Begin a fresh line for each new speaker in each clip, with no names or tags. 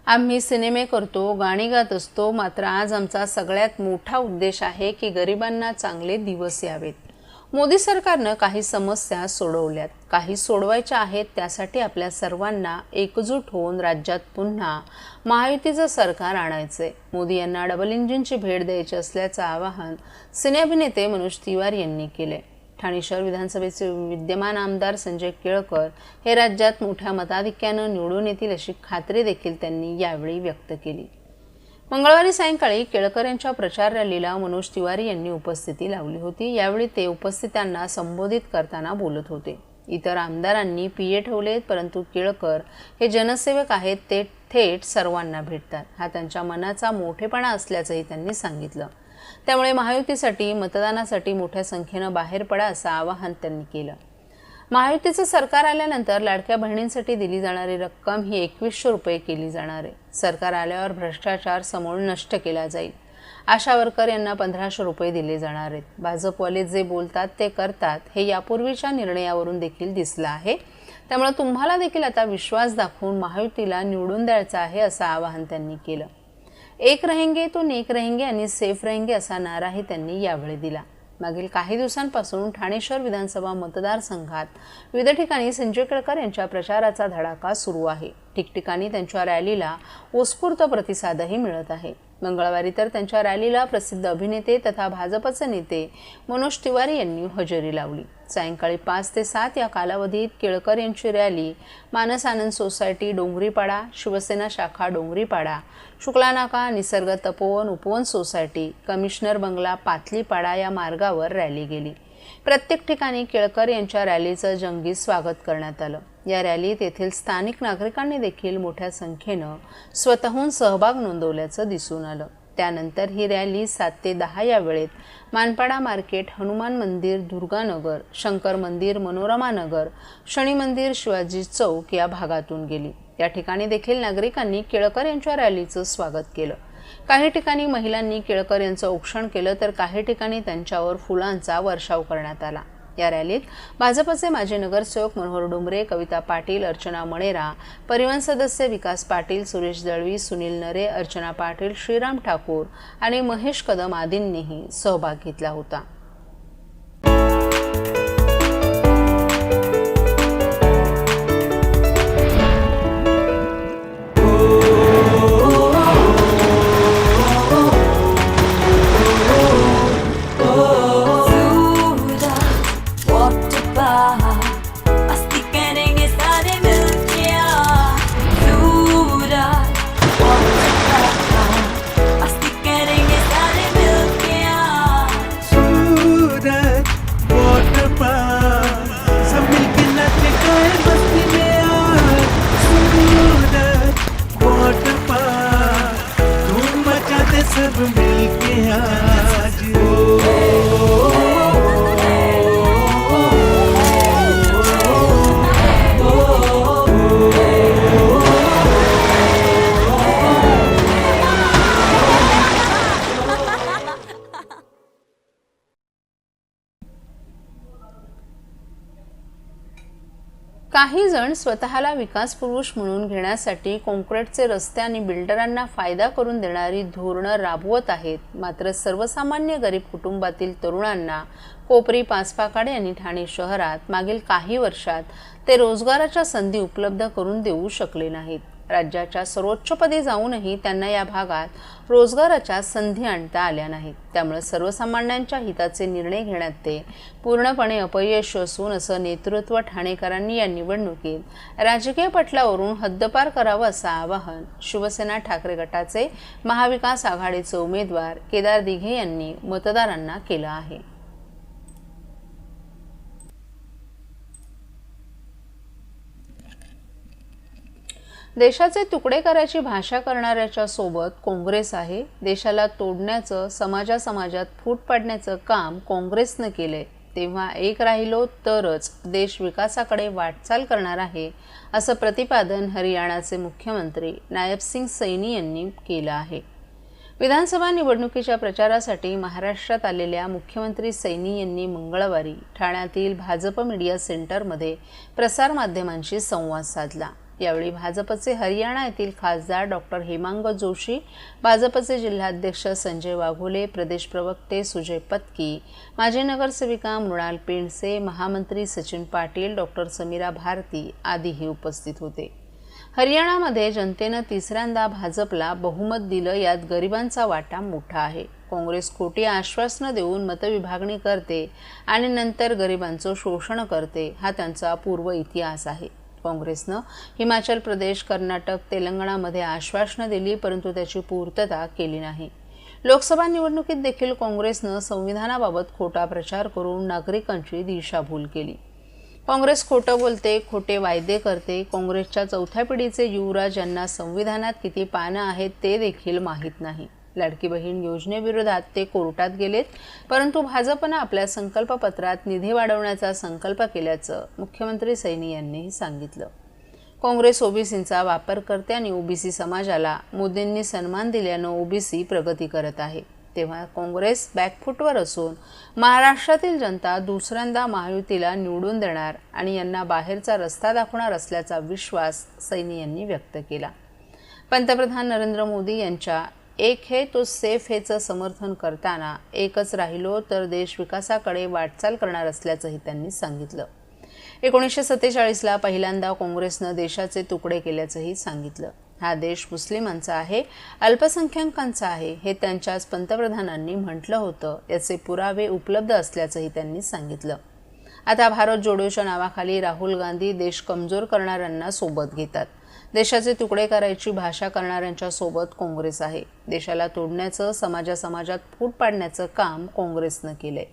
आम्ही सिनेमे करतो, गाणी गात असतो, मात्र आज आमचा सगळ्यात मोठा उद्देश आहे की गरिबांना चांगले दिवस यावेत. मोदी सरकारनं काही समस्या सोडवल्यात, काही सोडवायच्या आहेत. त्यासाठी आपल्या सर्वांना एकजूट होऊन राज्यात पुन्हा महायुतीचं सरकार आणायचंय. मोदी यांना डबल इंजिनची भेट द्यायची असल्याचं आवाहन सिनेअभिनेते मनोज तिवारी यांनी केले. ठाणे शहर विधानसभेचे विद्यमान आमदार संजय केळकर हे राज्यात मोठ्या मताधिक्यानं निवडून येतील अशी खात्री देखील त्यांनी यावेळी व्यक्त केली. मंगळवारी सायंकाळी केळकर यांच्या प्रचार रॅलीला मनोज तिवारी यांनी उपस्थिती लावली होती. यावेळी ते उपस्थितांना संबोधित करताना बोलत होते. इतर आमदारांनी पीए ठेवलेत, परंतु केळकर हे जनसेवक आहेत. ते थेट सर्वांना भेटतात. हा त्यांच्या मनाचा मोठेपणा असल्याचंही त्यांनी सांगितलं. त्यामुळे महायुतीसाठी मतदानासाठी मोठ्या संख्येनं बाहेर पडा असं आवाहन त्यांनी केलं. महायुतीचं सरकार आल्यानंतर लाडक्या बहिणींसाठी दिली जाणारी रक्कम ही 2100 रुपये केली जाणार आहे. सरकार आल्यावर भ्रष्टाचार समूळ नष्ट केला जाईल. आशा वर्कर यांना 1500 रुपये दिले जाणार आहेत. भाजपवाले जे बोलतात ते करतात हे यापूर्वीच्या निर्णयावरून देखील दिसलं आहे. त्यामुळे तुम्हाला देखील आता विश्वास दाखवून महायुतीला निवडून द्यायचं आहे असं आवाहन त्यांनी केलं. एक रहेंगे तो नेक रहेंगे आणि सेफ रहेंगे असा नाराही त्यांनी यावेळी दिला. मागील काही दिवसांपासून ठाणे शहर विधानसभा मतदारसंघात विविध ठिकाणी संजय केळकर यांच्या प्रचाराचा धडाका सुरू आहे. ठिकठिकाणी त्यांच्या रॅलीला उत्स्फूर्त प्रतिसादही मिळत आहे. मंगळवारी तर त्यांच्या रॅलीला प्रसिद्ध अभिनेते तथा भाजपचे नेते मनोज तिवारी यांनी हजेरी लावली. सायंकाळी 5 ते 7 या कालावधीत केळकर यांची रॅली मानस आनंद सोसायटी डोंगरीपाडा, शिवसेना शाखा डोंगरीपाडा, शुक्लानाका, निसर्ग तपोवन उपवन सोसायटी, कमिशनर बंगला पातलीपाडा या मार्गावर रॅली गेली. प्रत्येक ठिकाणी केळकर यांच्या रॅलीचं जंगी स्वागत करण्यात आलं. या रॅलीत येथील स्थानिक नागरिकांनी देखील मोठ्या संख्येनं स्वतःहून सहभाग नोंदवल्याचं दिसून आलं. त्यानंतर ही रॅली 7 ते 10 या वेळेत मानपाडा मार्केट, हनुमान मंदिर, दुर्गानगर, शंकर मंदिर, मनोरमा नगर, शनी मंदिर, शिवाजी चौक या भागातून गेली. या ठिकाणी देखील नागरिकांनी केळकर यांच्या रॅलीचं स्वागत केलं. काही ठिकाणी महिलांनी केळकर यांचं औक्षण केलं, तर काही ठिकाणी त्यांच्यावर फुलांचा वर्षाव करण्यात आला. या रॅलीत भाजपचे माजी नगरसेवक मनोहर डोंबरे, कविता पाटील, अर्चना मणेरा, परिवहन सदस्य विकास पाटील, सुरेश दळवी, सुनील नरे, अर्चना पाटील, श्रीराम ठाकूर आणि महेश कदम आदींनीही सहभाग घेतला होता.
सब मिलके आज
काही जण स्वतःला विकास पुरुष म्हणून घेण्यासाठी काँक्रीटचे रस्ते आणि बिल्डरांना फायदा करून देणारी धोरणं राबवत आहेत. मात्र सर्वसामान्य गरीब कुटुंबातील तरुणांना कोपरी, पाचपाकाडे आणि ठाणे शहरात मागील काही वर्षात ते रोजगाराच्या संधी उपलब्ध करून देऊ शकले नाहीत. राज्याच्या सर्वोच्चपदी जाऊनही त्यांना या भागात रोजगाराच्या संधी आणता आल्या नाहीत. त्यामुळे सर्वसामान्यांच्या हिताचे निर्णय घेण्यात ते पूर्णपणे अपयश असून असं नेतृत्व ठाणेकरांनी या निवडणुकीत राजकीय पटलावरून हद्दपार करावं असं आवाहन शिवसेना ठाकरे गटाचे महाविकास आघाडीचे उमेदवार केदार दिघे यांनी मतदारांना केलं आहे. देशाचे तुकडे करायची भाषा करणाऱ्याच्या सोबत काँग्रेस आहे. देशाला तोडण्याचं, समाजात फूट पाडण्याचं काम काँग्रेसनं केलंय. तेव्हा एक राहिलो तरच देश विकासाकडे वाटचाल करणार आहे असं प्रतिपादन हरियाणाचे मुख्यमंत्री नायब सिंग सैनी यांनी केलं आहे. विधानसभा निवडणुकीच्या प्रचारासाठी महाराष्ट्रात आलेल्या मुख्यमंत्री सैनी यांनी मंगळवारी ठाण्यातील भाजप मीडिया सेंटरमध्ये प्रसारमाध्यमांशी संवाद साधला. यावेळी भाजपचे हरियाणा येथील खासदार डॉक्टर हेमांग जोशी, भाजपचे जिल्हाध्यक्ष संजय वाघोले, प्रदेश प्रवक्ते सुजय पत्की, माजी नगरसेविका मृणाल पेंडसे, महामंत्री सचिन पाटील, डॉक्टर समीरा भारती आदीही उपस्थित होते. हरियाणामध्ये जनतेनं तिसऱ्यांदा भाजपला बहुमत दिलं, यात गरिबांचा वाटा मोठा आहे. काँग्रेस खोटी आश्वासनं देऊन मतविभागणी करते आणि नंतर गरिबांचं शोषण करते, हा त्यांचा पूर्व इतिहास आहे. काँग्रेसनं हिमाचल प्रदेश, कर्नाटक, तेलंगणामध्ये आश्वासनं दिली, परंतु त्याची पूर्तता केली नाही. लोकसभा निवडणुकीत देखील काँग्रेसनं संविधानाबाबत खोटा प्रचार करून नागरिकांची दिशाभूल केली. काँग्रेस खोटं बोलते, खोटे वायदे करते. काँग्रेसच्या चौथ्या पिढीचे युवराज यांना संविधानात किती पानं आहेत ते देखील माहीत नाही. लाडकी बहीण योजनेविरोधात ते कोर्टात गेलेत, परंतु भाजपनं आपल्या संकल्पपत्रात निधी वाढवण्याचा संकल्प केल्याचं मुख्यमंत्री सैनी यांनीही सांगितलं. काँग्रेस ओबीसींचा वापर करते आणि ओबीसी समाजाला मोदींनी सन्मान दिल्यानं ओबीसी प्रगती करत आहे. तेव्हा काँग्रेस बॅकफूटवर असून महाराष्ट्रातील जनता दुसऱ्यांदा महायुतीला निवडून देणार आणि यांना बाहेरचा रस्ता दाखवणार असल्याचा विश्वास सैनी यांनी व्यक्त केला. पंतप्रधान नरेंद्र मोदी यांच्या एक है तो सेफ हेचं समर्थन करताना एकच राहिलो तर देश विकासाकडे वाटचाल करणार असल्याचंही त्यांनी सांगितलं. 1947ला पहिल्यांदा काँग्रेसनं देशाचे तुकडे केल्याचंही सांगितलं. हा देश मुस्लिमांचा आहे, अल्पसंख्याकांचा आहे, हे त्यांच्याच पंतप्रधानांनी म्हटलं होतं. याचे पुरावे उपलब्ध असल्याचंही त्यांनी सांगितलं. आता भारत जोडोच्या नावाखाली राहुल गांधी देश कमजोर करणाऱ्यांना सोबत घेतात. देशाचे तुकडे करायची भाषा करणाऱ्यांच्या सोबत काँग्रेस आहे. देशाला तोडण्याचं, समाजात फूट पाडण्याचं काम काँग्रेसनं केलंय.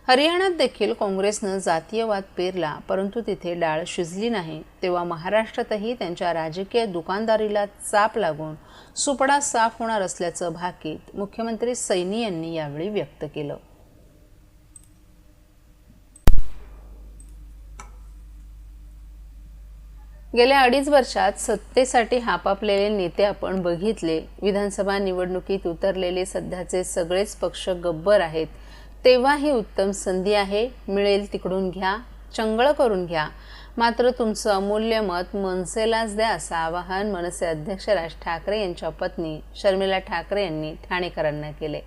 हरियाणात देखील काँग्रेसनं जातीयवाद पेरला, परंतु तिथे डाळ शिजली नाही. तेव्हा महाराष्ट्रातही त्यांच्या राजकीय दुकानदारीला चाप लागून सुपडा साफ होणार असल्याचं भाकीत मुख्यमंत्री सैनी यांनी यावेळी व्यक्त केलं. गेल्या 2.5 वर्षात सत्तेसाठी हापापलेले नेते आपण बघितले. विधानसभा निवडणुकीत उतरलेले सध्याचे सगळेच पक्ष गब्बर आहेत. तेव्हा ही उत्तम संधी आहे. मिळेल तिकडून घ्या, चंगळ करून घ्या, मात्र तुमचं अमूल्य मत मनसेलाच द्या, असं आवाहन मनसे अध्यक्ष राज ठाकरे यांच्या पत्नी शर्मिला ठाकरे यांनी ठाणेकरांना केले.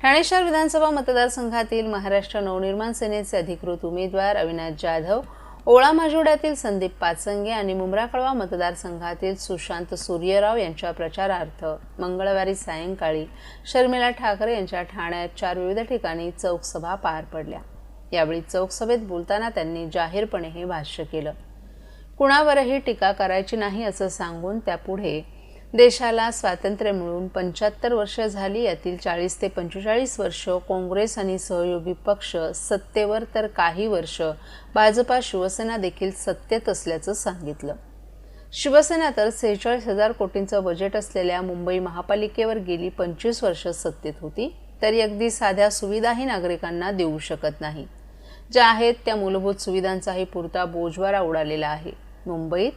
ठाणे शहर विधानसभा मतदारसंघातील महाराष्ट्र नवनिर्माण सेनेचे अधिकृत उमेदवार अविनाश जाधव, ओळा माजिवड्यातील संदीप पाचंगे आणि मुंब्रा-कळवा मतदारसंघातील सुशांत सूर्यराव यांच्या प्रचारार्थ मंगळवारी सायंकाळी शर्मिला ठाकरे यांच्या ठाण्यात 4 विविध ठिकाणी चौक सभा पार पडल्या. यावेळी चौक सभेत बोलताना त्यांनी जाहीरपणे हे भाष्य केलं. कुणावरही टीका करायची नाही असं सांगून त्यापुढे देशाला स्वातंत्र्य मिळून 75 वर्ष झाली, यातील 40 ते 45 वर्ष काँग्रेस आणि सहयोगी पक्ष सत्तेवर, तर काही वर्ष भाजपा शिवसेना देखील सत्तेत असल्याचं सांगितलं. शिवसेना तर 46,000 कोटींचं बजेट असलेल्या मुंबई महापालिकेवर गेली 25 वर्ष सत्तेत होती, तरी अगदी साध्या सुविधाही नागरिकांना देऊ शकत नाही. ज्या आहेत त्या मूलभूत सुविधांचाही पुरता बोजवारा उडालेला आहे. मुंबईत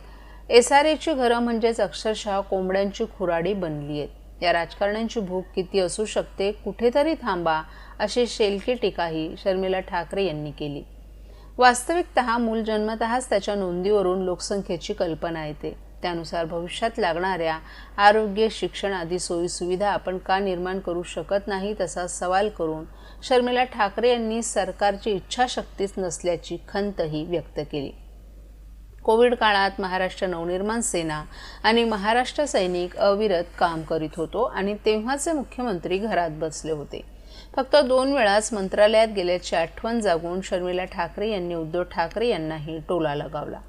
SRAची घरं म्हणजेच अक्षरशः कोंबड्यांची खुराडी बनली आहेत. या राजकारण्यांची भूक किती असू शकते, कुठेतरी थांबा, अशी शेलकी टीकाही शर्मिला ठाकरे यांनी केली. वास्तविकतः मूल जन्मतःच त्याच्या नोंदीवरून लोकसंख्येची कल्पना येते. त्यानुसार भविष्यात लागणाऱ्या आरोग्य, शिक्षण आदी सोयीसुविधा आपण का निर्माण करू शकत नाही, तसा सवाल करून शर्मिला ठाकरे यांनी सरकारची इच्छाशक्तीच नसल्याची खंतही व्यक्त केली. कोविड काळात महाराष्ट्र नवनिर्माण सेना आणि महाराष्ट्र सैनिक अविरत काम करीत होतो आणि तेव्हाचे मुख्यमंत्री घरात बसले होते. फक्त 2 वेळाच मंत्रालयात गेल्याची आठवण जागून शर्मिला ठाकरे यांनी उद्धव ठाकरे यांनाही टोला लगावला.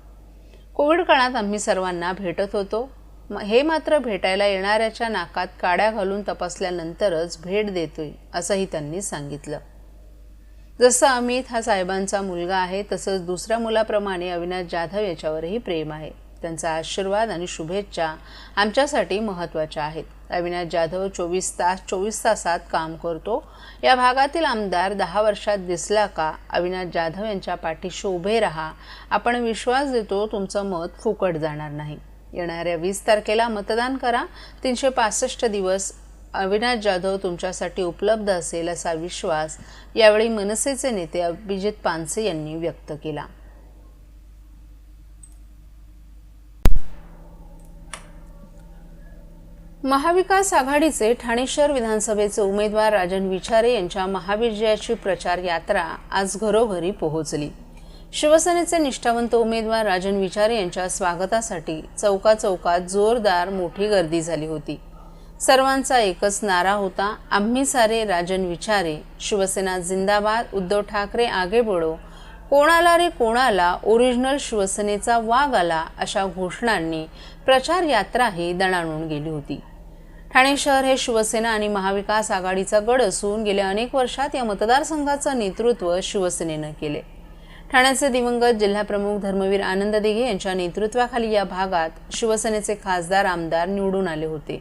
कोविड काळात आम्ही सर्वांना भेटत होतो, हे मात्र भेटायला येणाऱ्याच्या नाकात काड्या घालून तपासल्यानंतरच भेट देतोय, असंही त्यांनी सांगितलं. जसं अमित हा साहेबांचा मुलगा आहे, तसंच दुसऱ्या मुलाप्रमाणे अविनाश जाधव याच्यावरही प्रेम आहे. त्यांचा आशीर्वाद आणि शुभेच्छा आमच्यासाठी महत्त्वाच्या आहेत. अविनाश जाधव 24 तासात काम करतो. या भागातील आमदार 10 वर्षात दिसला का, अविनाश जाधव यांच्या पाठीशी उभे राहा. आपण विश्वास देतो तुमचं मत फुकट जाणार नाही. येणाऱ्या 20 तारखेला मतदान करा. 365 दिवस अविनाश जाधव तुमच्यासाठी उपलब्ध असेल, असा विश्वास यावेळी मनसेचे नेते अभिजित पानसे यांनी व्यक्त केला. महाविकास आघाडीचे ठाणे शहर विधानसभेचे उमेदवार राजन विचारे यांच्या महाविजयाची प्रचार यात्रा आज घरोघरी पोहोचली। शिवसेनेचे निष्ठावंत उमेदवार राजन विचारे यांच्या स्वागतासाठी चौकाचौकात जोरदार मोठी गर्दी झाली होती। सर्वांचा एकच नारा होता, आम्ही सारे राजन विचारे, शिवसेना जिंदाबाद, उद्धव ठाकरे आगे बढो, कोणाला रे कोणाला, ओरिजिनल शिवसेनेचा वाघ आला, अशा घोषणांनी प्रचार यात्राही दणाणून गेली होती। ठाणे शहर हे शिवसेना आणि महाविकास आघाडीचा गड असून गेल्या अनेक वर्षात या मतदारसंघाचं नेतृत्व शिवसेनेनं केले। ठाण्याचे दिवंगत जिल्हाप्रमुख धर्मवीर आनंद दिघे यांच्या नेतृत्वाखाली या भागात शिवसेनेचे खासदार आमदार निवडून आले होते।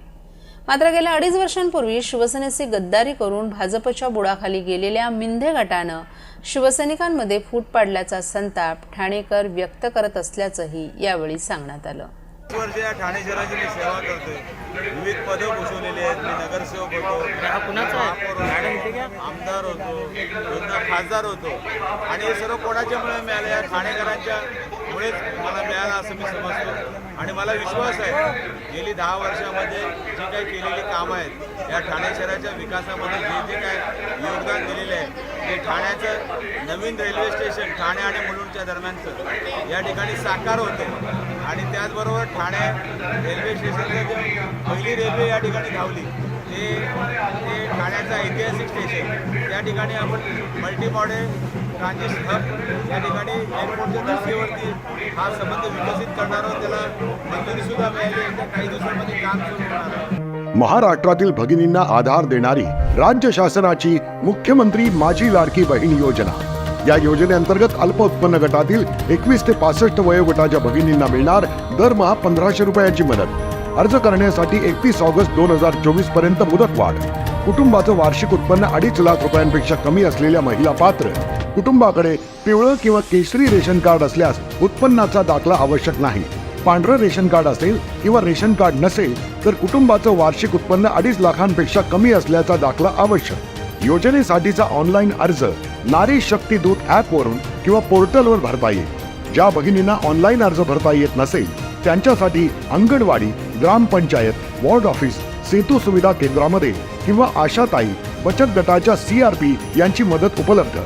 मात्र गेल्या 2.5 वर्षांपूर्वी शिवसेनेची गद्दारी करून भाजपच्या बुडाखाली गेलेल्या मिंधे गटानं शिवसैनिकांमध्ये फूट पाडल्याचा संताप ठाणेकर व्यक्त करत असल्याचंही यावेळी सांगण्यात आलं।
वर्ष या ठाणे शहराची मी सेवा करतोय, विविध पदं भूषवलेली आहेत। मी नगरसेवक होतो, आमदार होतो, खासदार होतो आणि हे सर्व कोणाच्यामुळे मिळालं, या ठाणेकरांच्या मुळेच मला मिळालं असं मी समजतो। आणि मला विश्वास आहे गेली 10 वर्षामध्ये जी काही केलेली कामं आहेत, या ठाणे शहराच्या विकासामध्ये जे काय योगदान दिलेले आहे, ते ठाण्याचं नवीन रेल्वे स्टेशन ठाणे आणि मुलुंडच्या दरम्यानचं या ठिकाणी साकार होतं आणि त्याचबरोबर ठाणे रेल्वे स्टेशनचं जे पहिली रेल्वे या ठिकाणी धावली ते ठाण्याचं ऐतिहासिक स्टेशन, त्या ठिकाणी आपण मल्टी मॉडेल ट्रान्झिट हब या ठिकाणी एअरपोर्टच्या धर्तीवरती हा संबंध विकसित करणार आहोत। त्याला मंजुरीसुद्धा मिळाली आहे, काही दिवसांमध्ये काम सुरू होणार आहे।
महाराष्ट्रातील भगिनींना आधार देणारी राज्य शासनाची मुख्यमंत्री माझी लाडकी बहीण योजना, या योजनेअंतर्गत अल्प उत्पन्न गटातील 21 ते 65 वयोगटाच्या भगिनींना मिळणार दरमहा 1500 रुपयाची मदत। अर्ज करण्यासाठी 31 ऑगस्ट 2024 पर्यंत मुदतवाढ। कुटुंबाचं वार्षिक उत्पन्न 2.5 लाख रुपयांपेक्षा कमी असलेल्या महिला पात्र, कुटुंबाकडे पिवळं किंवा केशरी रेशन कार्ड असल्यास उत्पन्नाचा दाखला आवश्यक नाही। पांढरं रेशन कार्ड असेल किंवा रेशन कार्ड नसेल तर कुटुंबाचं वार्षिक उत्पन्न 2.5 लाखांपेक्षा कमी असल्याचा दाखला आवश्यक। योजनेसाठीचा ऑनलाईन अर्ज नारी शक्ती दूत ॲपवरून किंवा पोर्टलवर भरता येईल। ज्या भगिनींना ऑनलाईन अर्ज भरता येत नसेल त्यांच्यासाठी अंगणवाडी, ग्रामपंचायत, वॉर्ड ऑफिस, सेतू सुविधा केंद्रामध्ये किंवा आशाताई बचत गटाच्या CRP यांची मदत उपलब्ध।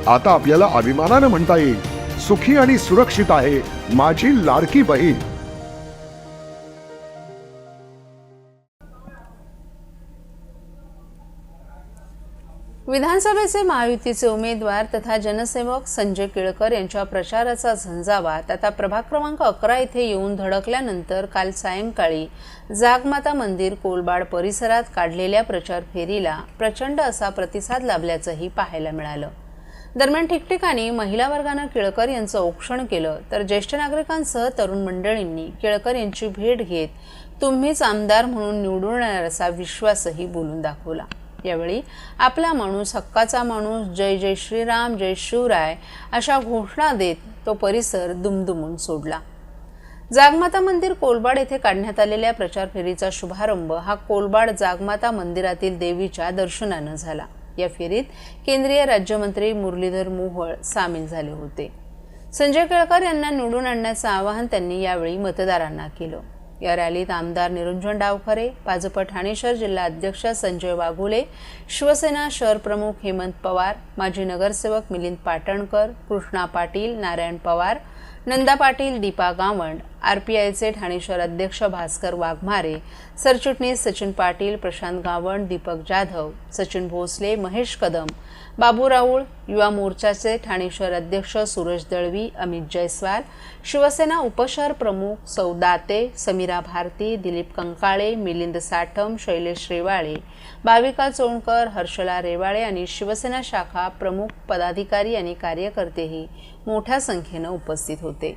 आता आपल्याला अभिमानानं म्हणता येईल, सुखी आणि सुरक्षित आहे माझी लाडकी बहीण।
विधानसभेचे महायुतीचे उमेदवार तथा जनसेवक संजय केळकर यांच्या प्रचाराचा झंझावात आता प्रभाग क्रमांक 11 येथे येऊन धडकल्यानंतर काल सायंकाळी जागमाता मंदिर कोलबाड परिसरात काढलेल्या प्रचार फेरीला प्रचंड असा प्रतिसाद लाभल्याचंही पाहायला मिळालं। दरम्यान ठिकठिकाणी महिला वर्गानं केळकर यांचं औक्षण केलं तर ज्येष्ठ नागरिकांसह तरुण मंडळींनी केळकर यांची भेट घेत तुम्हीच आमदार म्हणून निवडून येणार असा विश्वासही बोलून दाखवला। यावेळी आपला माणूस, हक्काचा माणूस, जय जय श्रीराम, जय शिवराय अशा घोषणा देत तो परिसर दुमदुमून सोडला। जागमाता मंदिर कोलबाड येथे काढण्यात आलेल्या प्रचार फेरीचा शुभारंभ हा कोलबाड जागमाता मंदिरातील देवीच्या दर्शनानं झाला। या फेरीत केंद्रीय राज्यमंत्री मुरलीधर मोहोळ सामील झाले होते। संजय केळकर यांना निवडून आणण्याचं आवाहन त्यांनी यावेळी मतदारांना केलं। या रॅलीत आमदार निरंजन डावखरे, भाजप ठाणे शहर जिल्हा अध्यक्ष संजय वाघोले, शिवसेना शहर प्रमुख हेमंत पवार, माजी नगरसेवक मिलिंद पाटणकर, कृष्णा पाटील, नारायण पवार, नंदा पाटील, दीपा गावंड, RPIचे ठाणे शहर अध्यक्ष भास्कर वाघमारे, सरचिटणीस सचिन पाटील, प्रशांत गावंड, दीपक जाधव, सचिन भोसले, महेश कदम, बाबू राऊळ, युवा मोर्चाचे ठाणे शहर अध्यक्ष सुरेश दळवी, अमित जयस्वाल, शिवसेना उपशहर प्रमुख सौ दाते, समीरा भारती, दिलीप कंकाळे, मिलिंद साठम, शैलेश रेवाळे, भाविका चोणकर, हर्षला रेवाळे आणि शिवसेना शाखा प्रमुख पदाधिकारी आणि कार्यकर्तेही मोठ्या संख्येनं उपस्थित होते।